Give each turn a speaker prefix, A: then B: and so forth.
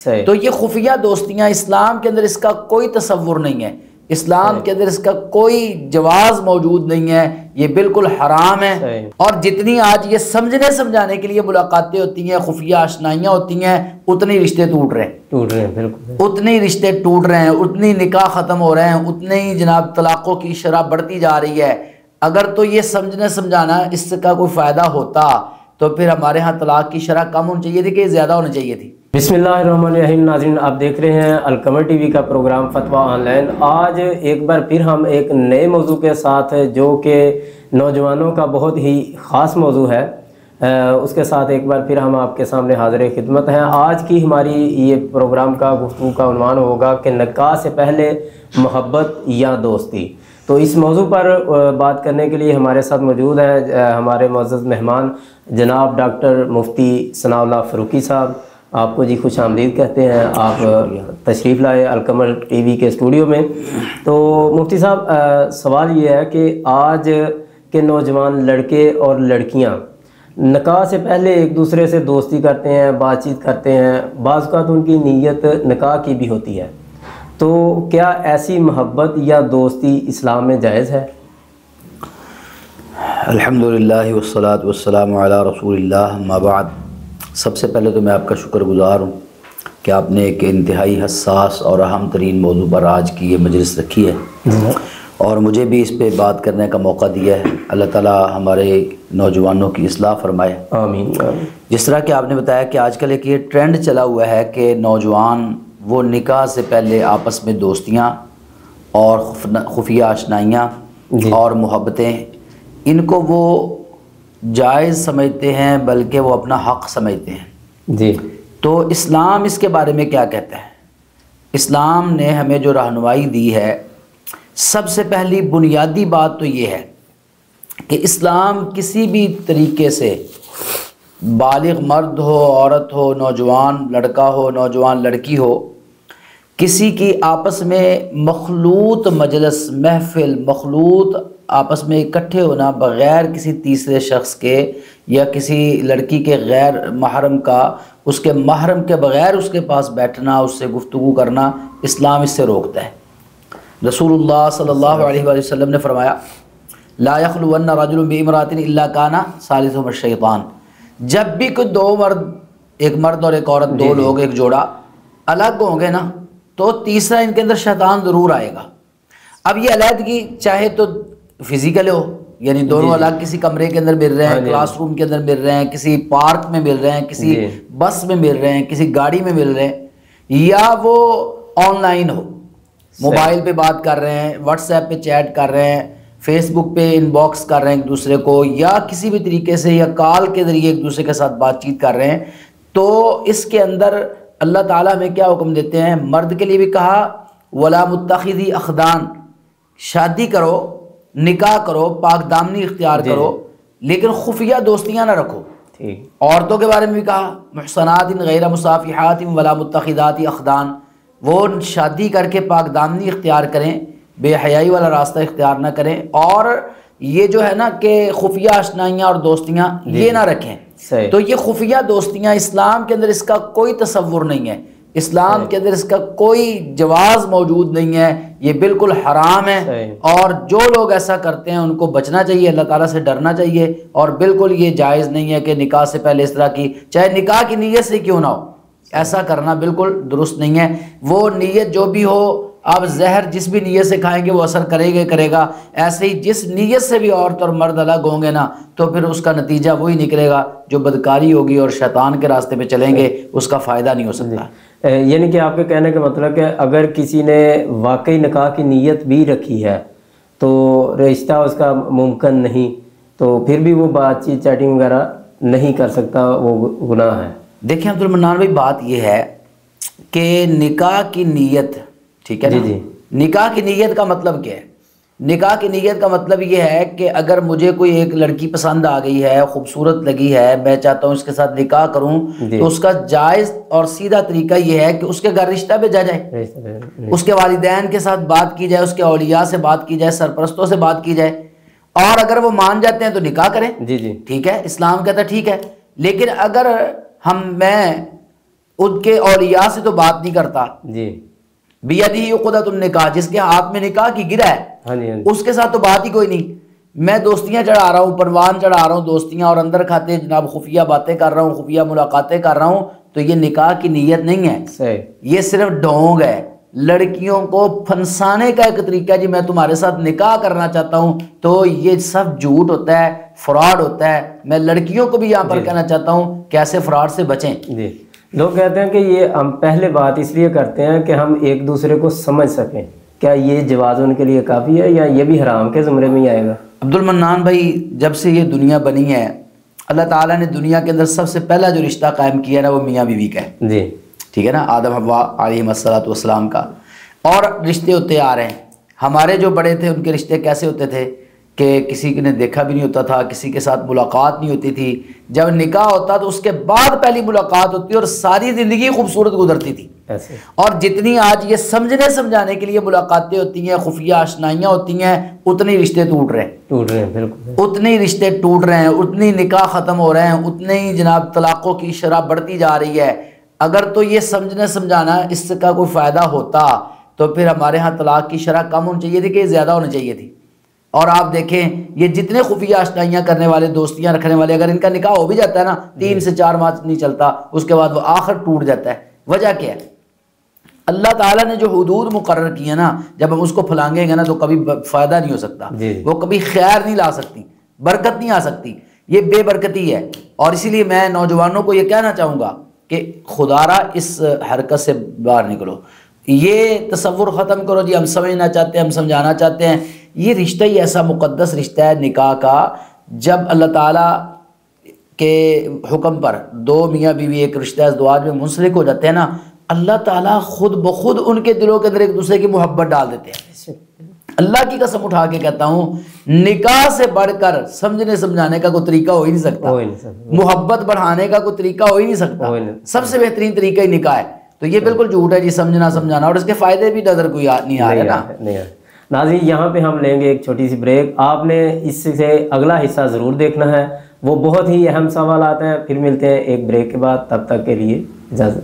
A: تو یہ خفیہ دوستیاں اسلام کے اندر اس کا کوئی تصور نہیں ہے، اسلام کے اندر اس کا کوئی جواز موجود نہیں ہے، یہ بالکل حرام ہے۔ اور جتنی آج یہ سمجھنے سمجھانے کے لیے ملاقاتیں ہوتی ہیں، خفیہ آشنائیاں ہوتی ہیں، اتنی رشتے ٹوٹ رہے ہیں
B: بالکل،
A: اتنی رشتے ٹوٹ رہے ہیں، اتنی نکاح ختم ہو رہے ہیں، اتنی ہی جناب طلاقوں کی شرح بڑھتی جا رہی ہے۔ اگر تو یہ سمجھنے سمجھانا اس کا کوئی فائدہ ہوتا تو پھر ہمارے ہاں طلاق کی شرح کم ہونی چاہیے تھی کہ زیادہ ہونی چاہیے تھی۔
B: بسم اللہ الرحمن الرحیم۔ ناظرین، آپ دیکھ رہے ہیں القمر ٹی وی کا پروگرام فتویٰ آن لائن۔ آج ایک بار پھر ہم ایک نئے موضوع کے ساتھ، جو کہ نوجوانوں کا بہت ہی خاص موضوع ہے، اس کے ساتھ ایک بار پھر ہم آپ کے سامنے حاضر خدمت ہیں۔ آج کی ہماری یہ پروگرام کا گفتگو کا عنوان ہوگا کہ نکاح سے پہلے محبت یا دوستی۔ تو اس موضوع پر بات کرنے کے لیے ہمارے ساتھ موجود ہیں ہمارے معزز مہمان جناب ڈاکٹر مفتی ثناء اللہ فاروقی صاحب۔ آپ کو جی خوش آمدید کہتے ہیں، آپ تشریف لائے القمر ٹی وی کے اسٹوڈیو میں۔ تو مفتی صاحب، سوال یہ ہے کہ آج کے نوجوان لڑکے اور لڑکیاں نکاح سے پہلے ایک دوسرے سے دوستی کرتے ہیں، بات چیت کرتے ہیں، بعض اوقات ان کی نیت نکاح کی بھی ہوتی ہے، تو کیا ایسی محبت یا دوستی اسلام میں جائز ہے؟
A: الحمدللہ والصلاة والسلام علی رسول اللہ، اما بعد۔ سب سے پہلے تو میں آپ کا شکر گزار ہوں کہ آپ نے ایک انتہائی حساس اور اہم ترین موضوع پر آج کی یہ مجلس رکھی ہے اور مجھے بھی اس پہ بات کرنے کا موقع دیا ہے۔ اللہ تعالیٰ ہمارے نوجوانوں کی اصلاح فرمائے،
B: آمین۔
A: جس طرح کہ آپ نے بتایا کہ آج کل ایک یہ ٹرینڈ چلا ہوا ہے کہ نوجوان وہ نکاح سے پہلے آپس میں دوستیاں اور خفیہ آشنائیاں اور محبتیں، ان کو وہ جائز سمجھتے ہیں، بلکہ وہ اپنا حق سمجھتے ہیں
B: جی۔
A: تو اسلام اس کے بارے میں کیا کہتا ہے؟ اسلام نے ہمیں جو رہنمائی دی ہے، سب سے پہلی بنیادی بات تو یہ ہے کہ اسلام کسی بھی طریقے سے بالغ مرد ہو، عورت ہو، نوجوان لڑکا ہو، نوجوان لڑکی ہو، کسی کی آپس میں مخلوط مجلس، محفل، مخلوط آپس میں اکٹھے ہونا بغیر کسی تیسرے شخص کے یا کسی لڑکی کے غیر محرم کا، اس کے محرم کے بغیر اس کے پاس بیٹھنا، اس سے گفتگو کرنا، اسلام اس سے روکتا ہے۔ رسول اللہ صلی اللہ علیہ وآلہ وسلم نے فرمایا لا یخلون رجل بامرأۃ الا کان ثالثہما الشیطان۔ جب بھی کوئی دو مرد، ایک مرد اور ایک عورت، دو لوگ، ایک جوڑا الگ ہوں گے نا، تو تیسرا ان کے اندر شیطان ضرور آئے گا۔ اب یہ علیحدگی چاہے تو فزیکل ہو، یعنی دونوں الگ کسی کمرے کے اندر مل رہے ہیں، کلاس روم کے اندر مل رہے ہیں، کسی پارک میں مل رہے ہیں، کسی بس میں مل رہے ہیں، کسی گاڑی میں مل رہے ہیں، یا وہ آن لائن ہو، موبائل پہ بات کر رہے ہیں، واٹس ایپ پہ چیٹ کر رہے ہیں، فیس بک پہ ان باکس کر رہے ہیں ایک دوسرے کو، یا کسی بھی طریقے سے یا کال کے ذریعے ایک دوسرے کے ساتھ بات چیت کر رہے ہیں، تو اس کے اندر اللہ تعالیٰ ہمیں کیا حکم دیتے ہیں؟ مرد کے لیے بھی کہا ولا متخذی اخدان، شادی کرو، نکاح کرو، پاک دامنی اختیار کرو، لیکن خفیہ دوستیاں نہ رکھو۔ عورتوں کے بارے میں بھی کہا محصنات غیر مصافحات ولا متخذات اخدان، وہ شادی کر کے پاک دامنی اختیار کریں، بے حیائی والا راستہ اختیار نہ کریں، اور یہ جو ہے نا کہ خفیہ آشنائیاں اور دوستیاں یہ نہ رکھیں۔ تو یہ خفیہ دوستیاں اسلام کے اندر اس کا کوئی تصور نہیں ہے، اسلام کے اندر اس کا کوئی جواز موجود نہیں ہے، یہ بالکل حرام ہے، اور جو لوگ ایسا کرتے ہیں ان کو بچنا چاہیے، اللہ تعالیٰ سے ڈرنا چاہیے، اور بالکل یہ جائز نہیں ہے کہ نکاح سے پہلے اس طرح کی، چاہے نکاح کی نیت سے کیوں نہ ہو، ایسا کرنا بالکل درست نہیں ہے۔ وہ نیت جو بھی ہو، آپ زہر جس بھی نیت سے کھائیں گے وہ اثر کرے گا کرے گا، ایسے ہی جس نیت سے بھی عورت اور مرد الگ ہوں گے نا، تو پھر اس کا نتیجہ وہی نکلے گا جو بدکاری ہوگی، اور شیطان کے راستے پہ چلیں گے، اس کا فائدہ نہیں ہو سکتا۔
B: یعنی کہ آپ کے کہنے کا مطلب کہ اگر کسی نے واقعی نکاح کی نیت بھی رکھی ہے تو رشتہ اس کا ممکن نہیں، تو پھر بھی وہ بات چیت چیٹنگ وغیرہ نہیں کر سکتا، وہ گناہ ہے۔
A: دیکھیں عبد المنان بھائی، بات یہ ہے کہ نکاح کی نیت، ٹھیک ہے نا، نکاح کی نیت کا مطلب کیا ہے؟ نکاح کی نیت کا مطلب یہ ہے کہ اگر مجھے کوئی ایک لڑکی پسند آ گئی ہے، خوبصورت لگی ہے، میں چاہتا ہوں اس کے ساتھ نکاح کروں، تو اس کا جائز اور سیدھا طریقہ یہ ہے کہ اس کے گھر رشتہ بھیجا جائے، اس کے والدین کے ساتھ بات کی جائے، اس کے اولیاء سے بات کی جائے، سرپرستوں سے بات کی جائے، اور اگر وہ مان جاتے ہیں تو نکاح کریں، ٹھیک ہے، اسلام کہتا ہے ٹھیک ہے۔ لیکن اگر میں ان کے اولیاء سے تو بات نہیں کرتا.
B: جی
A: بیدی عقدۃ النکاح، جس کے ہاتھ میں نکاح کی گرہ ہے،
B: ہاں جی
A: اس کے ساتھ تو بات ہی کوئی نہیں. میں دوستیاں چڑھا رہا ہوں، پروان چڑھا رہا ہوں دوستیاں، اور اندر کھاتے جناب خفیہ باتیں کر رہا ہوں، خفیہ ملاقاتیں کر رہا ہوں، تو یہ نکاح کی نیت نہیں ہے.
B: صحیح.
A: یہ صرف ڈھونگ ہے، لڑکیوں کو پھنسانے کا ایک طریقہ ہے. جی میں تمہارے ساتھ نکاح کرنا چاہتا ہوں، تو یہ سب جھوٹ ہوتا ہے، فراڈ ہوتا ہے. میں لڑکیوں کو بھی یہاں پر کہنا چاہتا ہوں کہ ایسے فراڈ سے بچیں.
B: جی لوگ کہتے ہیں کہ یہ ہم پہلے بات اس لیے کرتے ہیں کہ ہم ایک دوسرے کو سمجھ سکیں. کیا یہ جواز ان کے لیے کافی ہے یا یہ بھی حرام کے زمرے میں ہی آئے گا؟
A: عبد المنان بھائی، جب سے یہ دنیا بنی ہے، اللہ تعالیٰ نے دنیا کے اندر سب سے پہلا جو رشتہ قائم کیا نا، وہ میاں بیوی کا ہے.
B: جی
A: ٹھیک ہے نا، آدم حوا علیہم الصلوۃ والسلام کا. اور رشتے ہوتے آ رہے ہیں. ہمارے جو بڑے تھے ان کے رشتے کیسے ہوتے تھے کہ کسی نے دیکھا بھی نہیں ہوتا تھا، کسی کے ساتھ ملاقات نہیں ہوتی تھی. جب نکاح ہوتا تو اس کے بعد پہلی ملاقات ہوتی اور ساری زندگی خوبصورت گزرتی تھی.
B: ایسے.
A: اور جتنی آج یہ سمجھنے سمجھانے کے لیے ملاقاتیں ہوتی ہیں، خفیہ آشنائیاں ہوتی ہیں، اتنے رشتے ٹوٹ رہے ہیں.
B: بالکل.
A: اتنے رشتے ٹوٹ رہے ہیں، اتنی نکاح ختم ہو رہے ہیں، اتنے ہی جناب طلاقوں کی شرح بڑھتی جا رہی ہے. اگر تو یہ سمجھنے سمجھانا اس کا کوئی فائدہ ہوتا تو پھر ہمارے ہاں طلاق کی شرح کم ہونی چاہیے تھی کہ زیادہ ہونی چاہیے تھی. اور آپ دیکھیں یہ جتنے خفیہ آشنائیاں کرنے والے، دوستیاں رکھنے والے، اگر ان کا نکاح ہو بھی جاتا ہے نا، 3 سے 4 ماہ نہیں چلتا، اس کے بعد وہ آخر ٹوٹ جاتا ہے. وجہ کیا ہے؟ اللہ تعالیٰ نے جو حدود مقرر کی ہے نا، جب ہم اس کو پھلانگیں گے نا تو کبھی فائدہ نہیں ہو سکتا. وہ کبھی خیر نہیں لا سکتی، برکت نہیں آ سکتی. یہ بے برکتی ہے. اور اسی لیے میں نوجوانوں کو یہ کہنا چاہوں گا کہ خدا را اس حرکت سے باہر نکلو. یہ تصور ختم کرو جی ہم سمجھنا چاہتے ہیں، ہم سمجھانا چاہتے ہیں. یہ رشتہ ہی ایسا مقدس رشتہ ہے نکاح کا، جب اللہ تعالیٰ کے حکم پر 2 میاں بیوی ایک رشتہ ازدواج میں منسلک ہو جاتے ہیں نا، اللہ تعالیٰ خود بخود ان کے دلوں کے اندر ایک دوسرے کی محبت ڈال دیتے ہیں. اللہ کی قسم اٹھا کے کہتا ہوں، نکاح سے بڑھ کر سمجھنے سمجھانے کا کوئی طریقہ ہو ہی نہیں سکتا. محبت بڑھانے کا کوئی طریقہ ہو ہی نہیں سکتا. سب سے بہترین طریقہ ہی نکاح ہے. تو یہ بالکل جھوٹ ہے جی سمجھنا سمجھانا، اور اس کے فائدے بھی نظر کوئی نہیں آ رہے نا.
B: ناظرین یہاں پہ ہم لیں گے ایک چھوٹی سی بریک. آپ نے اس سے اگلا حصہ ضرور دیکھنا ہے، وہ بہت ہی اہم سوالات ہیں. پھر ملتے ہیں ایک بریک کے بعد، تب تک کے لیے اجازت.